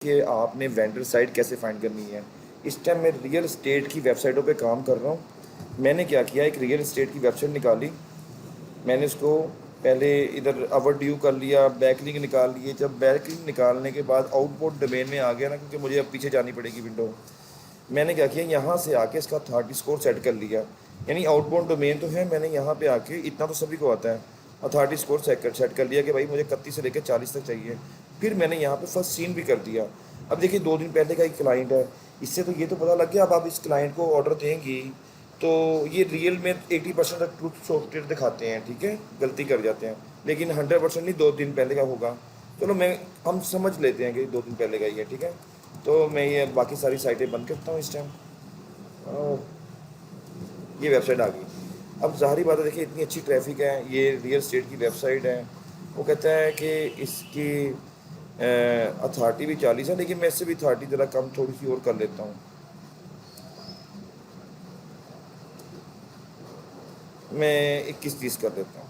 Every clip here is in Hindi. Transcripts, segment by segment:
कि आपने वेंडर साइट कैसे फाइंड करनी है। इस टाइम मैं रियल इस्टेट की वेबसाइटों पे काम कर रहा हूँ। मैंने क्या किया, एक रियल इस्टेट की वेबसाइट निकाली। मैंने इसको पहले इधर अवर ड्यू कर लिया, बैकलिंक निकाल लिए। जब बैकलिंक निकालने के बाद आउटबोर्ड डोमेन में आ गया ना, क्योंकि मुझे अब पीछे जानी पड़ेगी विंडो, मैंने क्या किया, यहाँ से आके इसका अथॉरिटी स्कोर सेट कर लिया। यानी आउटबाउंड डोमेन तो है, मैंने यहाँ पे आके, इतना तो सभी को आता है, अथॉरिटी स्कोर सेट कर लिया कि भाई मुझे 31 से लेकर 40 तक चाहिए। फिर मैंने यहाँ पे फर्स्ट सीन भी कर दिया। अब देखिए 2 दिन पहले का एक क्लाइंट है, इससे तो ये तो पता लग गया। अब आप इस क्लाइंट को ऑर्डर देंगी तो ये रियल में 80% तक ट्रूथ सॉफ्टवेयर दिखाते हैं, ठीक है, गलती कर जाते हैं, लेकिन 100% नहीं 2 दिन पहले का होगा। चलो हम समझ लेते हैं कि 2 दिन पहले का ही है, ठीक है। तो मैं ये बाकी सारी साइटें बंद करता हूँ इस टाइम, और ये वेबसाइट आ गई। अब ज़ाहिरी बात है, देखिए इतनी अच्छी ट्रैफिक है, ये रियल स्टेट की वेबसाइट है। वो कहता है कि इसकी अथॉरिटी भी 40 है, लेकिन मैं इससे भी अथॉरिटी ज़रा कम थोड़ी सी और कर लेता हूँ। मैं 21-30 कर देता हूँ।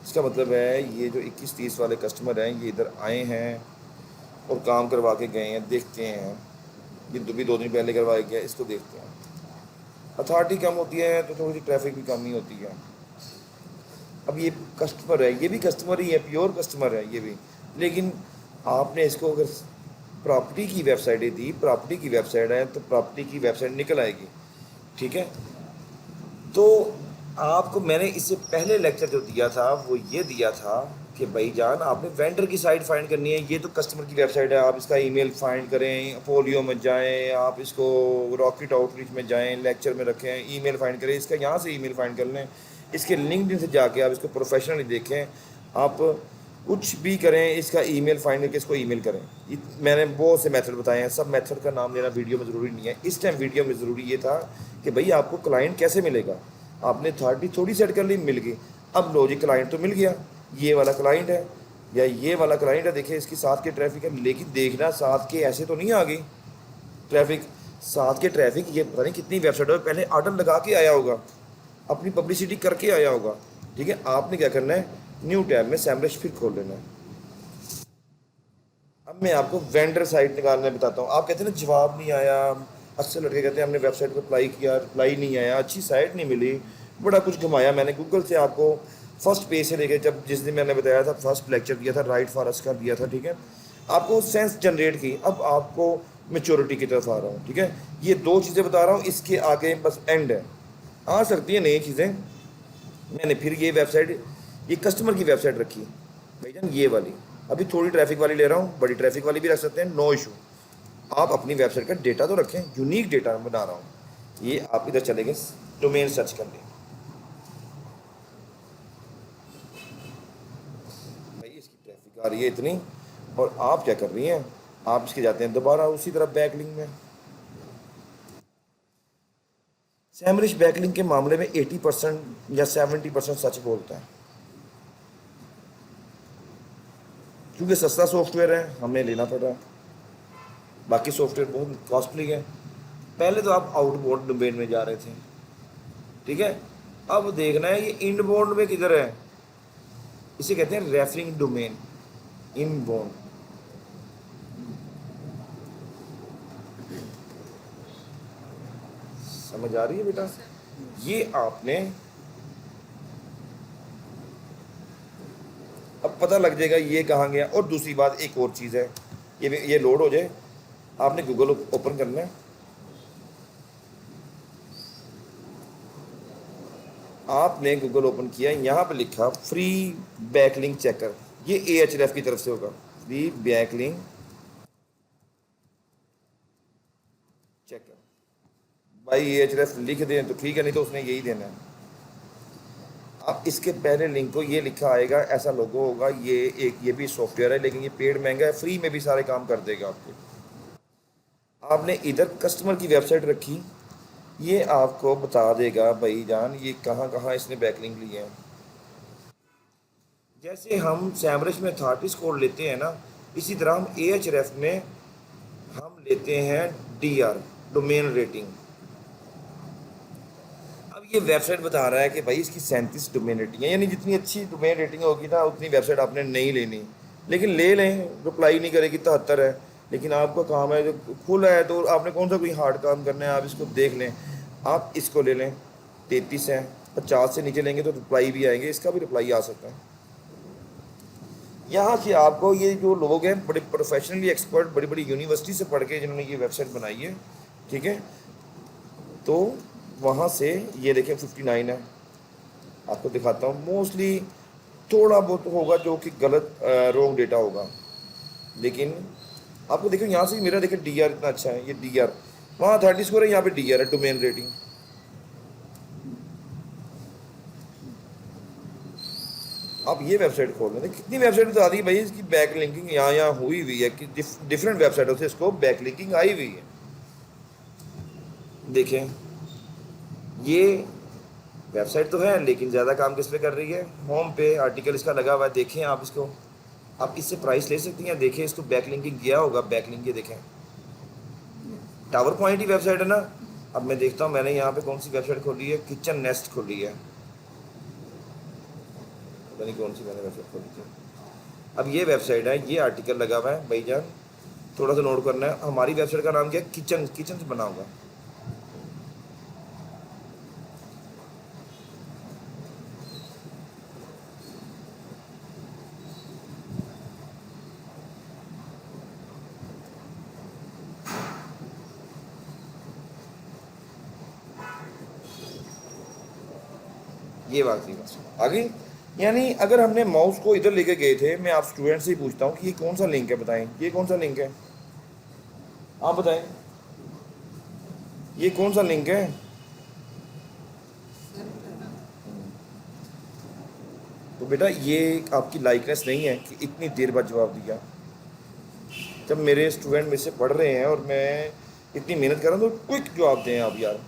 इसका मतलब है ये जो 21-30 वाले कस्टमर हैं, ये इधर आए हैं और काम करवा के गए हैं। देखते हैं, ये भी 2 दिन पहले करवाया गया, इसको देखते हैं। अथॉरिटी कम होती है तो थोड़ी सी ट्रैफिक भी कम ही होती है। अब ये कस्टमर है, ये भी कस्टमर ही है, प्योर कस्टमर है ये भी, लेकिन आपने इसको अगर प्रॉपर्टी की वेबसाइटें दी, प्रॉपर्टी की वेबसाइट है तो प्रॉपर्टी की वेबसाइट निकल आएगी, ठीक है। तो आपको मैंने इससे पहले लेक्चर जो दिया था वो ये दिया था कि भाई जान, आपने वेंडर की साइट फाइंड करनी है। ये तो कस्टमर की वेबसाइट है, आप इसका ईमेल फाइंड करें, पोलियो में जाएं, आप इसको रॉकेट आउटरीच में जाएं, लेक्चर में रखें, ईमेल फाइंड करें, इसका यहाँ से ईमेल फाइंड कर लें, इसके लिंक्डइन से जाके आप इसको प्रोफेशनली देखें। आप कुछ भी करें, इसका ईमेल फाइंड करके इसको ईमेल करें। मैंने बहुत से मेथड बताए हैं, सब मेथड का नाम लेना वीडियो में ज़रूरी नहीं है। इस टाइम वीडियो में ज़रूरी ये था कि भाई आपको क्लाइंट कैसे मिलेगा। आपने अथॉरिटी थोड़ी सेट कर ली, मिल गई। अब लो जी, क्लाइंट तो मिल गया, ये वाला क्लाइंट है या ये वाला क्लाइंट है। देखिए इसकी 7 के ट्रैफिक है, लेकिन देखना 7 के ऐसे तो नहीं आ गई ट्रैफिक। 7 के ट्रैफिक ये पता नहीं कितनी वेबसाइटों पर पहले ऑर्डर लगा के आया होगा, अपनी पब्लिसिटी करके आया होगा, ठीक है। आपने क्या करना है, न्यू टैब में सैमरश फिर खोल लेना है। अब मैं आपको वेंडर साइट निकालने बताता हूँ। आप कहते हैं ना जवाब नहीं आया, अक्सर लड़के कहते हैं हमने वेबसाइट पर अप्लाई किया, रिप्लाई नहीं आया, अच्छी साइट नहीं मिली, बड़ा कुछ घुमाया मैंने गूगल से। आपको फर्स्ट पेज से लेके, जब जिस दिन मैंने बताया था, फर्स्ट लेक्चर दिया था, राइट फॉर अस का दिया था, ठीक है, आपको सेंस जनरेट की। अब आपको मेच्योरिटी की तरफ आ रहा हूँ, ठीक है। ये 2 चीज़ें बता रहा हूँ, इसके आगे बस एंड है, आ सकती है नई चीज़ें। मैंने फिर ये वेबसाइट, ये कस्टमर की वेबसाइट रखी भाईजान, ये वाली। अभी थोड़ी ट्रैफिक वाली ले रहा हूँ, बड़ी ट्रैफिक वाली भी रख सकते हैं, नो इशू। आप अपनी वेबसाइट का डेटा तो रखें, यूनिक डेटा बना रहा हूँ। ये आप इधर चले गए, डोमेन सर्च कर लें। भाई इसकी ट्रैफिक आ रही है इतनी, और आप क्या कर रही हैं, आप इसके जाते हैं दोबारा उसी तरह बैकलिंक में। सैमरिश बैकलिंक के मामले में 80% या 70% सच बोलता है, क्योंकि सस्ता सॉफ्टवेयर है, हमें लेना पड़ रहा है। बाकी सॉफ्टवेयर बहुत कॉस्टली है। पहले तो आप आउटबाउंड डोमेन में जा रहे थे, ठीक है। अब देखना है ये इनबाउंड में किधर है। इसे कहते हैं रेफरिंग डोमेन, इनबाउंड। समझ आ रही है बेटा। ये आपने, अब पता लग जाएगा ये कहाँ गया। और दूसरी बात, एक और चीज़ है, ये लोड हो जाए, आपने गूगल ओपन करना है। आपने गूगल ओपन किया, यहाँ पे लिखा फ्री बैकलिंक चेकर, ये AHRF की तरफ से होगा, फ्री बैकलिंक चेकर। भाई AHRF लिख दें तो ठीक है, नहीं तो उसने यही देना है। आप इसके पहले लिंक को, ये लिखा आएगा, ऐसा लोगो होगा, ये भी सॉफ्टवेयर है, लेकिन ये पेड महंगा है, फ्री में भी सारे काम कर देगा आपके। आपने इधर कस्टमर की वेबसाइट रखी, ये आपको बता देगा भाई जान ये कहाँ कहाँ इसने बैकलिंक लिए हैं। जैसे हम सैमरश में अथॉरिटी स्कोर लेते हैं ना, इसी तरह हम AHRF में हम लेते हैं DR, डोमेन रेटिंग। अब ये वेबसाइट बता रहा है कि भाई इसकी 37 डोमेन रेटिंग है, यानी जितनी अच्छी डोमेन रेटिंग होगी ना, उतनी वेबसाइट आपने नहीं लेनी। लेकिन ले लें, रिप्लाई नहीं करेगी 73 है, लेकिन आपका काम है जो खुला है तो आपने कौन सा कोई हार्ड काम करना है, आप इसको देख लें। आप इसको ले लें, 33 है, 50 से नीचे लेंगे तो रिप्लाई भी आएंगे, इसका भी रिप्लाई आ सकता है। यहाँ से आपको ये जो लोग हैं बड़े प्रोफेशनली एक्सपर्ट, बड़ी बड़ी यूनिवर्सिटी से पढ़ के जिन्होंने ये वेबसाइट बनाई है, ठीक है, तो वहाँ से ये देखें 59 है, आपको दिखाता हूँ। मोस्टली थोड़ा बहुत होगा जो कि गलत रॉन्ग डेटा होगा, लेकिन आपको देखो यहाँ से मेरा देखें डी आर इतना अच्छा है, ये डी आर वहाँ 30 स्कोर है, यहाँ पे डी आर है, डोमेन रेटिंग। आप ये वेबसाइट खोल लें, कितनी वेबसाइट बता दी भाई, इसकी बैक लिंकिंग यहाँ यहाँ हुई हुई है कि डिफरेंट वेबसाइटों से इसको बैक लिंकिंग आई हुई है। देखें ये वेबसाइट तो है, लेकिन ज़्यादा काम किस पे कर रही है, होम पे आर्टिकल इसका लगा हुआ है। देखें आप इसको, आप इससे प्राइस ले सकती हैं। देखें इसको बैक लिंकिंग किया होगा, बैक लिंक ये देखें, टावर पॉइंट ही वेबसाइट है ना। अब मैं देखता हूँ मैंने यहाँ पे कौन सी वेबसाइट खोली है, किचन नेस्ट खोली है, पता नहीं कौन सी मैंने वेबसाइट खोली थी। अब ये वेबसाइट है, ये आर्टिकल लगा हुआ है भाईजान, थोड़ा सा नोट करना है। हमारी वेबसाइट का नाम क्या है, किचन, किचन से बना होगा। ये बात थी बस आगे। यानी अगर हमने माउस को इधर लेके गए थे, मैं आप स्टूडेंट से ही पूछता हूँ कि ये कौन सा लिंक है, बताएं ये कौन सा लिंक है, आप बताएं ये कौन सा लिंक है। तो बेटा ये आपकी लाइकनेस नहीं है कि इतनी देर बाद जवाब दिया। जब मेरे स्टूडेंट मेरे से पढ़ रहे हैं और मैं इतनी मेहनत कर रहा हूँ तो क्विक जवाब दें आप यार।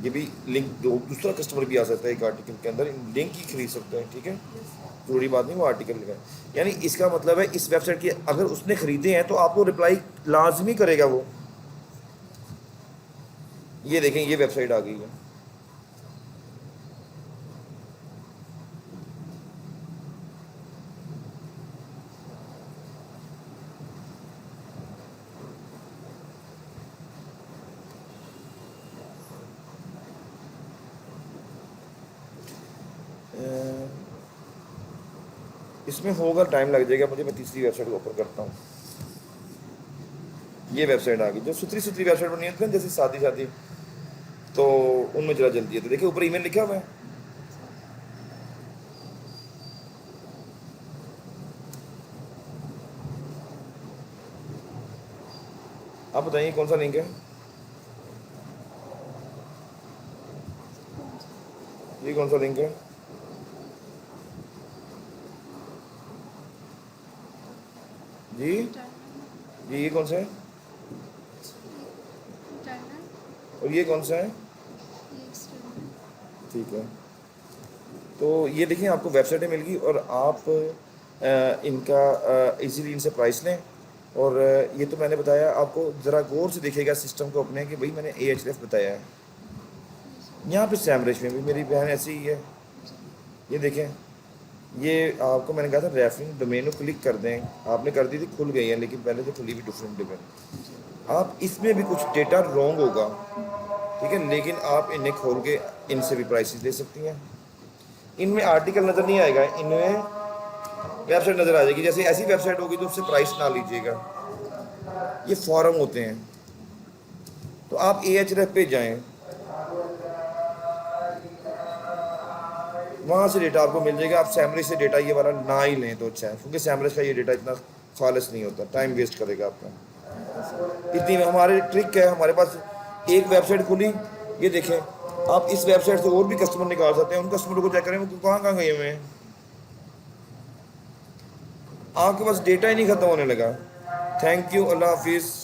ये भी लिंक जो दूसरा कस्टमर भी आ सकता है एक आर्टिकल के अंदर, लिंक ही खरीद सकता है, ठीक है, जरूरी बात नहीं वो आर्टिकल लिखा है। यानी इसका मतलब है इस वेबसाइट की अगर उसने खरीदे हैं तो आपको रिप्लाई लाजमी करेगा वो। ये देखें ये वेबसाइट आ गई है, इसमें होगा टाइम लग जाएगा मुझे, मैं तीसरी वेबसाइट को ओपन करता हूँ। ये वेबसाइट आ गई, जो सुथरी सुथरी वेबसाइट बनी होती है जैसे शादी शादी, तो उनमें जरा जल्दी है। तो देखिए ऊपर ईमेल लिखा हुआ है, आप बताइए कौन सा लिंक है, ये कौन सा लिंक है, जी जी ये कौन सा है, और ये कौन सा है, ठीक है। तो ये देखिए आपको वेबसाइटें मिल गई और आप इनका इजीली इनसे प्राइस लें। और ये तो मैंने बताया आपको, ज़रा गौर से देखिएगा सिस्टम को अपने कि भाई मैंने AHRF बताया है। यहाँ पे सैमरिश में भी मेरी बहन ऐसी ही है, ये देखें, ये आपको मैंने कहा था रेफरिंग डोमेन को क्लिक कर दें, आपने कर दी थी, खुल गई है, लेकिन पहले से खुली भी डिफरेंट डोमेन। आप इसमें भी कुछ डेटा रॉन्ग होगा, ठीक है, लेकिन आप इन्हें खोल के इनसे भी प्राइसेस ले सकती हैं। इनमें आर्टिकल नज़र नहीं आएगा, इनमें वेबसाइट नज़र आ जाएगी। जैसे ऐसी वेबसाइट होगी तो उससे प्राइस ना लीजिएगा, ये फॉरम होते हैं। तो आप AHRF पे जाएं, वहाँ से डेटा आपको मिल जाएगा। आप सैमरिश से डेटा ये वाला ना ही लें तो अच्छा है, क्योंकि सैमरिश का ये डेटा इतना खालिस नहीं होता, टाइम वेस्ट करेगा आपका। इतनी हमारे ट्रिक है, हमारे पास एक वेबसाइट खुली, ये देखें, आप इस वेबसाइट से और भी कस्टमर निकाल सकते हैं। उन कस्टमरों को चेक करें वो कहाँ कहाँ गए हुए हैं, आपके पास डेटा ही नहीं ख़त्म होने लगा। थैंक यू, अल्लाह हाफिज़।